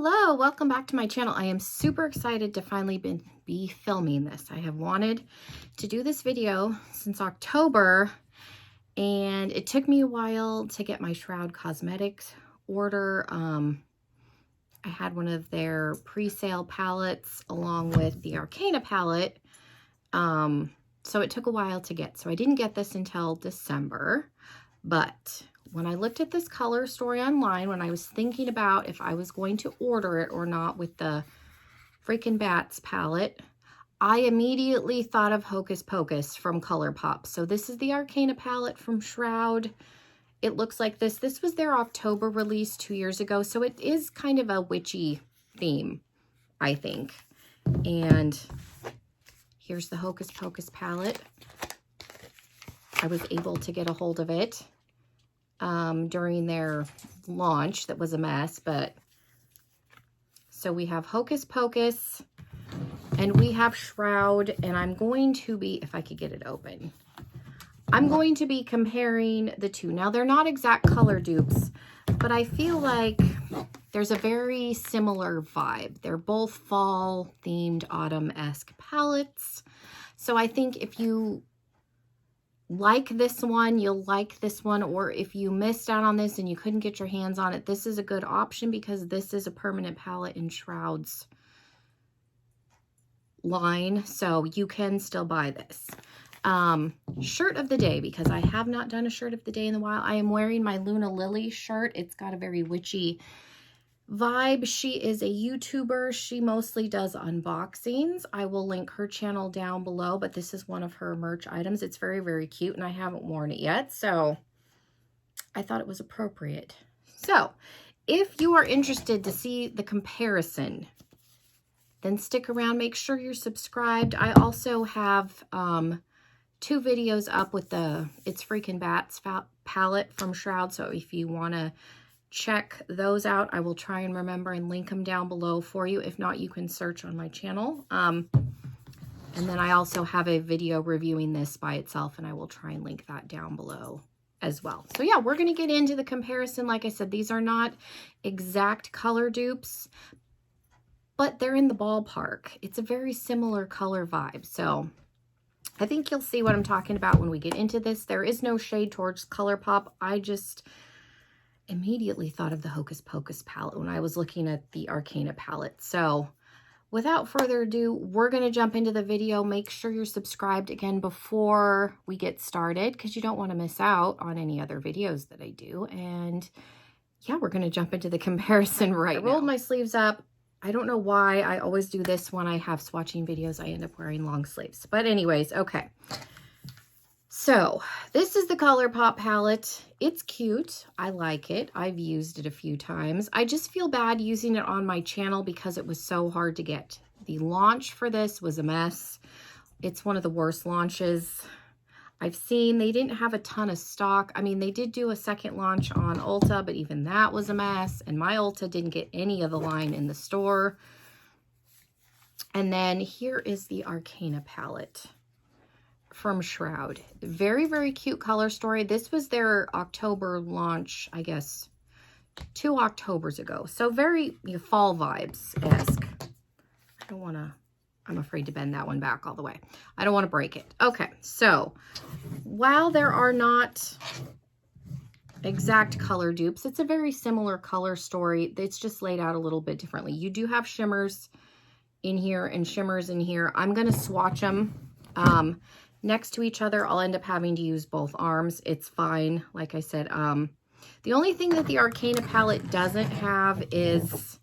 Hello, welcome back to my channel. I am super excited to finally be filming this. I have wanted to do this video since October, and it took me a while to get my Shroud Cosmetics order. I had one of their pre-sale palettes along with the Arcana palette, so it took a while to get. So I didn't get this until December, but when I looked at this color story online, when I was thinking about if I was going to order it or not with the freaking Bats palette, I immediately thought of Hocus Pocus from Colourpop. So this is the Arcana palette from Shroud. It looks like this. This was their October release 2 years ago. So it is kind of a witchy theme, I think. And here's the Hocus Pocus palette. I was able to get a hold of it during their launch. That was a mess, but so we have Hocus Pocus and we have Shroud, and I'm going to be, if I could get it open, I'm going to be comparing the two. Now they're not exact color dupes, but I feel like there's a very similar vibe. They're both fall themed autumn-esque palettes. So I think if you like this one, you'll like this one, or if you missed out on this and you couldn't get your hands on it, this is a good option because this is a permanent palette in Shroud's line, so you can still buy this. Shirt of the day, because I have not done a shirt of the day in a while. I am wearing my Lunalily shirt. It's got a very witchy vibe. She is a YouTuber. She mostly does unboxings. I will link her channel down below, but this is one of her merch items. It's very, very cute, and I haven't worn it yet, so I thought it was appropriate. So if you are interested to see the comparison, then stick around. Make sure you're subscribed. I also have 2 videos up with the It's Freaking Bats palette from Shroud, so if you want to check those out, I will try and remember and link them down below for you. If not, you can search on my channel. And then I also have a video reviewing this by itself, and I will try and link that down below as well. So yeah, we're going to get into the comparison. Like I said, these are not exact color dupes, but they're in the ballpark. It's a very similar color vibe. So I think you'll see what I'm talking about when we get into this. There is no shade towards Colourpop. I just immediately thought of the Hocus Pocus palette when I was looking at the Arcana palette. So without further ado, we're going to jump into the video. Make sure you're subscribed again before we get started, because you don't want to miss out on any other videos that I do. And yeah, we're going to jump into the comparison right now. I rolled my sleeves up. I don't know why I always do this when I have swatching videos. I end up wearing long sleeves. But anyways, okay. So this is the Colourpop palette. It's cute. I like it. I've used it a few times. I just feel bad using it on my channel because it was so hard to get. The launch for this was a mess. It's one of the worst launches I've seen. They didn't have a ton of stock. I mean, they did do a second launch on Ulta, but even that was a mess. And my Ulta didn't get any of the line in the store. And then here is the Arcana palette from Shroud. Very, very cute color story. This was their October launch, I guess, 2 Octobers ago. So very fall vibes-esque. I don't want to, I'm afraid to bend that one back all the way. I don't want to break it. Okay, so while there are not exact color dupes, it's a very similar color story. It's just laid out a little bit differently. You do have shimmers in here and shimmers in here. I'm going to swatch them next to each other. I'll end up having to use both arms. It's fine. Like I said, the only thing that the Arcana palette doesn't have is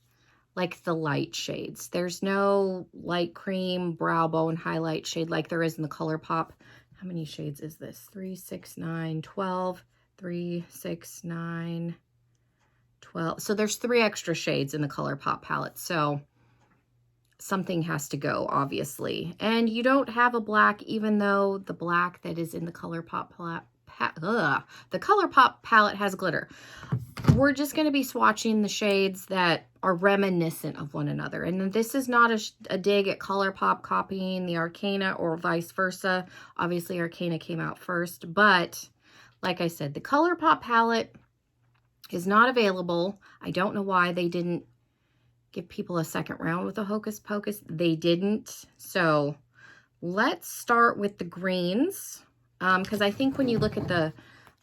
like the light shades. There's no light cream, brow bone highlight shade like there is in the Colourpop. How many shades is this? 3, 6, 9, 12. 3, 6, 9, 12. So there's 3 extra shades in the Colourpop palette. So something has to go, obviously. And you don't have a black, even though the black that is in the Colourpop palette has glitter. We're just going to be swatching the shades that are reminiscent of one another. And this is not a dig at Colourpop copying the Arcana or vice versa. Obviously, Arcana came out first. But like I said, the Colourpop palette is not available. I don't know why they didn't give people a second round with a Hocus Pocus. They didn't. So let's start with the greens. Because I think when you look at the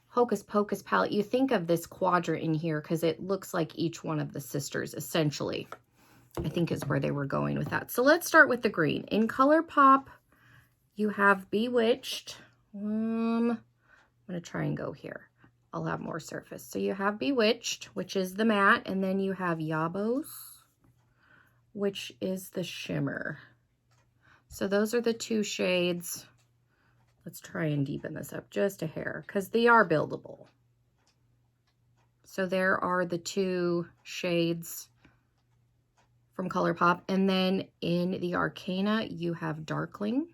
Hocus Pocus palette, you think of this quadrant in here because it looks like each one of the sisters, essentially, I think is where they were going with that. So let's start with the green. In Colourpop, you have Bewitched. I'm going to try and go here. I'll have more surface. So you have Bewitched, which is the matte, and then you have Yabos, which is the shimmer. So those are the two shades. Let's try and deepen this up just a hair because they are buildable. So there are the two shades from Colourpop. And then in the Arcana, you have Darkling.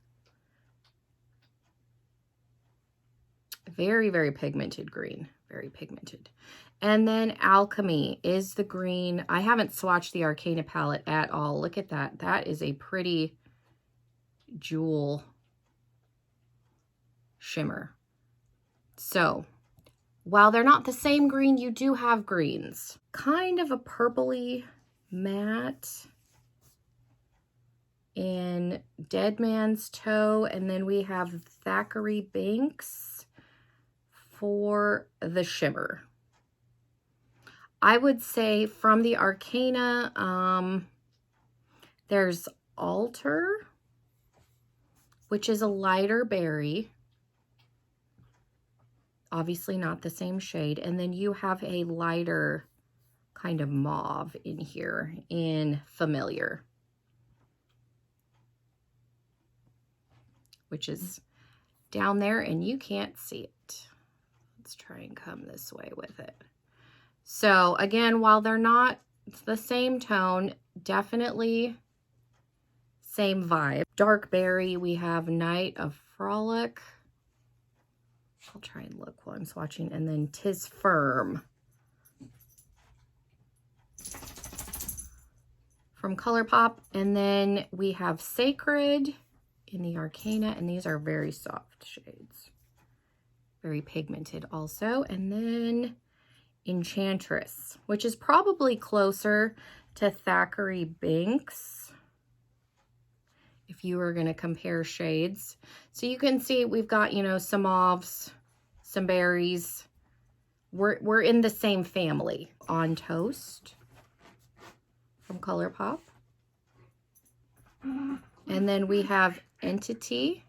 Very, very pigmented green. Very pigmented. And then Alchemy is the green. I haven't swatched the Arcana palette at all. Look at that. That is a pretty jewel shimmer. So while they're not the same green, you do have greens. Kind of a purpley matte in Dead Man's Toe, and then we have Thackeray Banks for the shimmer. I would say from the Arcana, there's Alter, which is a lighter berry. Obviously not the same shade. And then you have a lighter kind of mauve in here in Familiar, which is down there and you can't see it. Let's try and come this way with it. So again, while they're not the same tone, definitely same vibe. Dark berry, we have Night of Frolic. I'll try and look while I'm swatching. And then Tis Firm from Colourpop. And then we have Sacred in the Arcana. And these are very soft shades. Very pigmented also. And then Enchantress, which is probably closer to Thackeray Banks if you were going to compare shades. So you can see we've got, you know, some mauves, some berries. We're in the same family. On Toast from Colourpop. And then we have Entity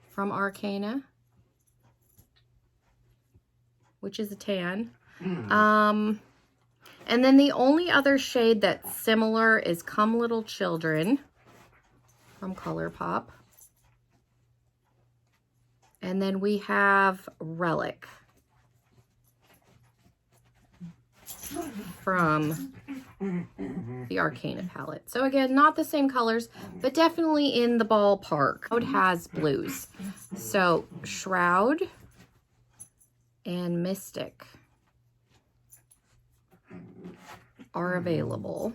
from Arcana, which is a tan. And then the only other shade that's similar is Come Little Children from Colourpop. And then we have Relic from the Arcana palette. So again, not the same colors, but definitely in the ballpark. Shroud has blues. So Shroud and Mystic are available.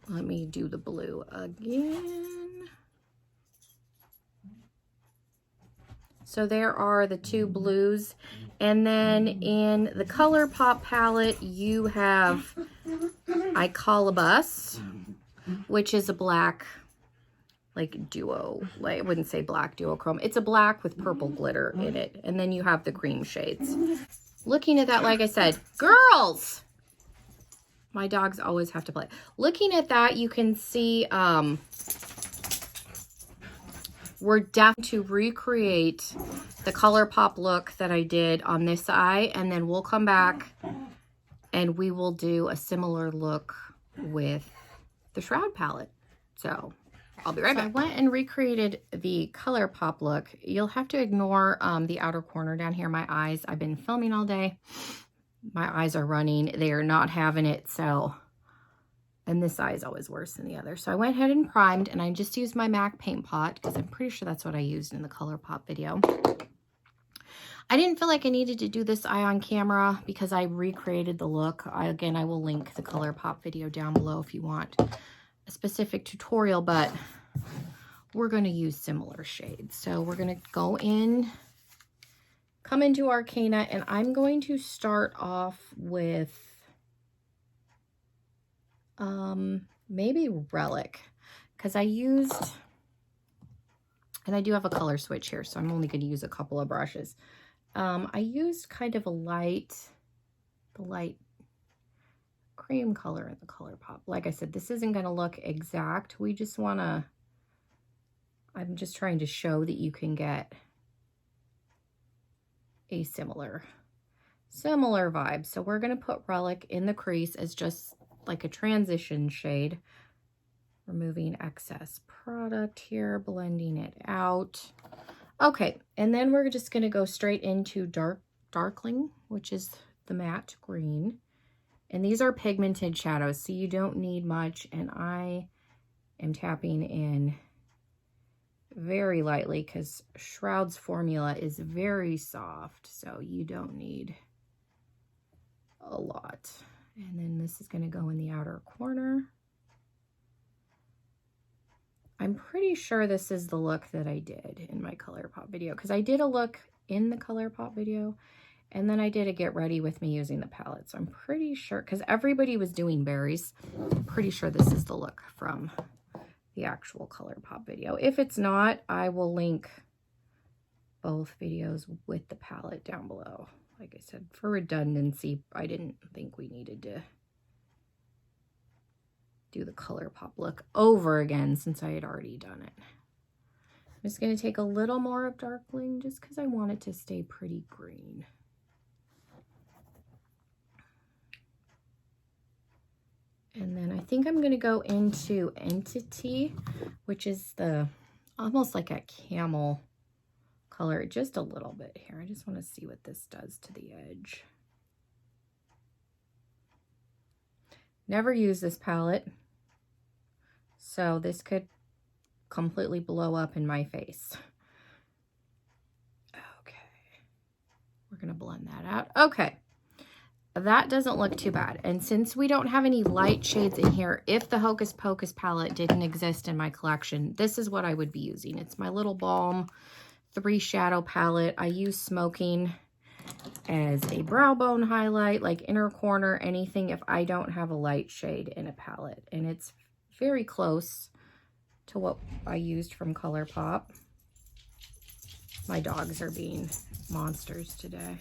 Let me do the blue again. So there are the two blues. And then in the Colourpop palette, you have Icolobus, which is a black, like duo, like I wouldn't say black duochrome. It's a black with purple glitter in it. And then you have the cream shades. Looking at that, like I said, girls, my dogs always have to play. Looking at that, you can see we're definitely to recreate the Colourpop look that I did on this eye, and then we'll come back and we will do a similar look with the Shroud palette. So I'll be right back. I went and recreated the Colourpop look. You'll have to ignore the outer corner down here. My eyes, I've been filming all day. My eyes are running. They are not having it. So, and this eye is always worse than the other. So I went ahead and primed, and I just used my MAC paint pot because I'm pretty sure that's what I used in the Colourpop video. I didn't feel like I needed to do this eye on camera because I recreated the look. Again, I will link the Colourpop video down below if you want a specific tutorial, but we're going to use similar shades. So we're going to go in come into Arcana, and I'm going to start off with maybe Relic, because I used, and I do have a color switch here, so I'm only going to use a couple of brushes. I used kind of a light cream color in the Colourpop. Like I said, this isn't going to look exact. We just want to, I'm just trying to show that you can get a similar vibe. So we're going to put Relic in the crease as just like a transition shade, removing excess product here, blending it out. Okay, and then we're just going to go straight into Darkling, which is the matte green. And these are pigmented shadows, so you don't need much. And I am tapping in very lightly because Shroud's formula is very soft, so you don't need a lot. And then this is going to go in the outer corner. I'm pretty sure this is the look that I did in my Colourpop video, because I did a look in the Colourpop video, and then I did a get ready with me using the palette. So I'm pretty sure, because everybody was doing berries, I'm pretty sure this is the look from the actual Colourpop video. If it's not, I will link both videos with the palette down below. Like I said, for redundancy, I didn't think we needed to do the Colourpop look over again since I had already done it. I'm just going to take a little more of Darkling just because I want it to stay pretty green. And then I think I'm going to go into Entity, which is the almost like a camel color, just a little bit here. I just want to see what this does to the edge. Never use this palette, so this could completely blow up in my face. Okay, we're gonna blend that out. Okay, that doesn't look too bad. And since we don't have any light shades in here, if the Hocus Pocus palette didn't exist in my collection, this is what I would be using. It's my little Balm 3 shadow palette. I use Smoking as a brow bone highlight, like inner corner, anything, if I don't have a light shade in a palette. And it's very close to what I used from Colourpop. My dogs are being monsters today.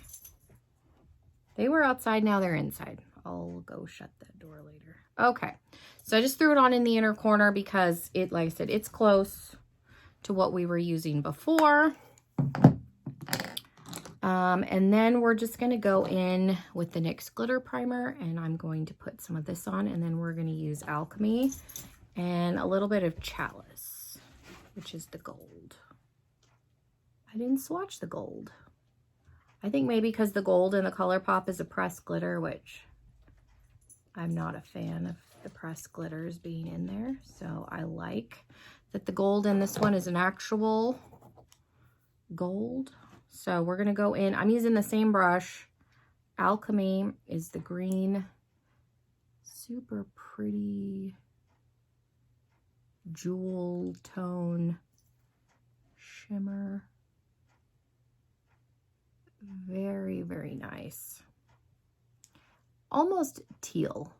They were outside, now they're inside. I'll go shut that door later. Okay, so I just threw it on in the inner corner because it, like I said, it's close to what we were using before. And then we're just going to go in with the NYX glitter primer, and I'm going to put some of this on, and then we're going to use Alchemy and a little bit of Chalice, which is the gold. I didn't swatch the gold. I think maybe because the gold in the Colourpop is a pressed glitter, which I'm not a fan of the pressed glitters being in there. So I like that the gold in this one is an actual gold. So we're going to go in. I'm using the same brush. Alchemy is the green. Super pretty jewel tone shimmer. Very, very nice. Almost teal.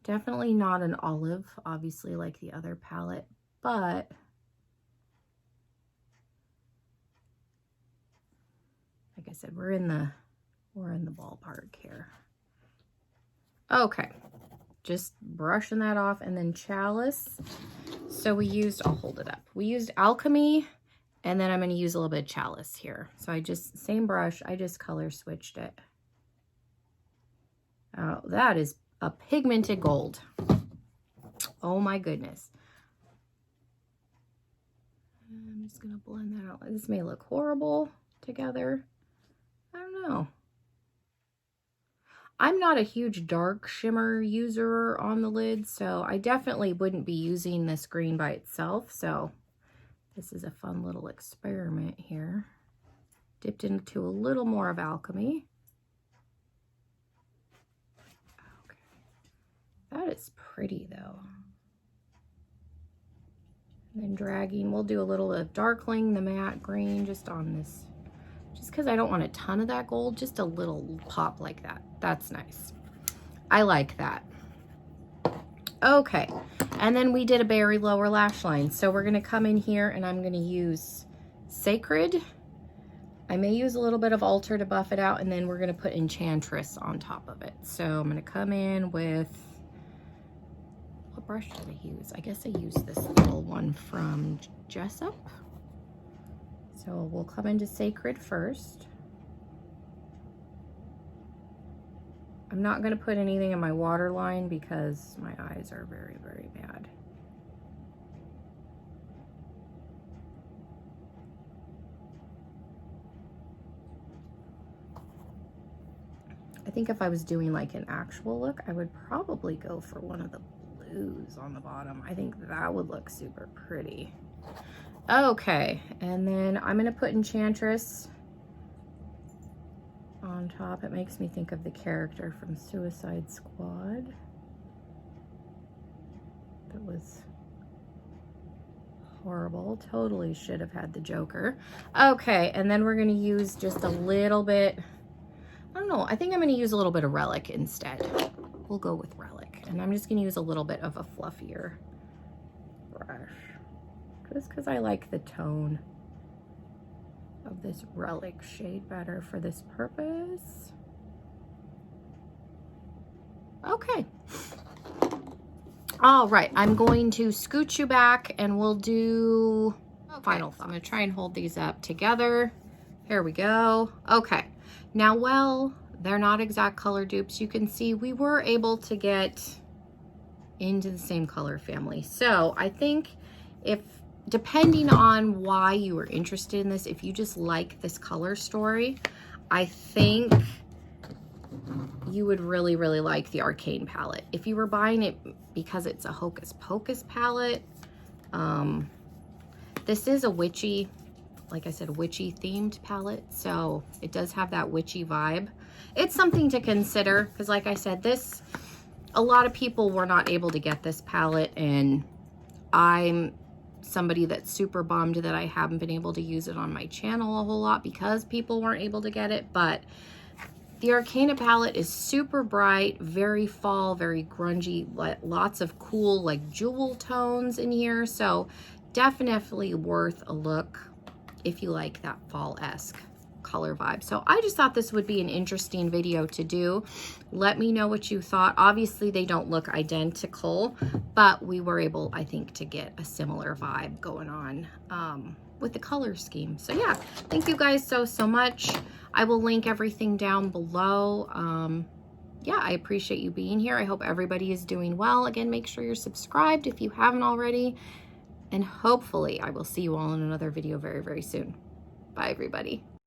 Definitely not an olive, obviously, like the other palette, but like I said, we're in the ballpark here. Okay, just brushing that off, and then Chalice. So we used, I'll hold it up. We used Alchemy, and then I'm going to use a little bit of Chalice here. So I just, same brush, I just color switched it. Oh, that is a pigmented gold. Oh my goodness. I'm just going to blend that out. This may look horrible together. I don't know. I'm not a huge dark shimmer user on the lid, so I definitely wouldn't be using this green by itself. So this is a fun little experiment here. Dipped into a little more of Alchemy. Okay. That is pretty though. And then dragging, we'll do a little of Darkling, the matte green, just just because I don't want a ton of that gold, just a little pop like that. That's nice. I like that. Okay, and then we did a berry lower lash line. So we're gonna come in here and I'm gonna use Sacred. I may use a little bit of Alter to buff it out, and then we're gonna put Enchantress on top of it. So I'm gonna come in with, what brush did I use? I guess I used this little one from Jessup. So we'll come into Sacred first. I'm not going to put anything in my waterline because my eyes are very, very bad. I think if I was doing like an actual look, I would probably go for one of the blues on the bottom. I think that would look super pretty. Okay, and then I'm going to put Enchantress on top. It makes me think of the character from Suicide Squad. That was horrible. Totally should have had the Joker. Okay, and then we're going to use just a little bit, I don't know, I think I'm going to use a little bit of Relic instead. We'll go with Relic. And I'm just going to use a little bit of a fluffier brush, just because I like the tone of this Relic shade better for this purpose. Okay. All right, I'm going to scoot you back and we'll do final thoughts. I'm gonna try and hold these up together. Here we go. Okay, now, well, they're not exact color dupes. You can see we were able to get into the same color family. So I think if, depending on why you were interested in this, if you just like this color story, I think you would really, really like the Arcane palette. If you were buying it because it's a Hocus Pocus palette, this is a witchy, like I said, witchy themed palette. So it does have that witchy vibe. It's something to consider because, like I said, this, a lot of people were not able to get this palette, and I'm somebody that's super bummed that I haven't been able to use it on my channel a whole lot because people weren't able to get it. But the Arcana palette is super bright, very fall, very grungy, lots of cool like jewel tones in here. So definitely worth a look if you like that fall-esque color vibe. So I just thought this would be an interesting video to do. Let me know what you thought. Obviously they don't look identical, but we were able, I think, to get a similar vibe going on with the color scheme. So yeah, thank you guys so much. I will link everything down below. Yeah, I appreciate you being here. I hope everybody is doing well. Again, make sure you're subscribed if you haven't already, and hopefully I will see you all in another video very, very soon. Bye, everybody.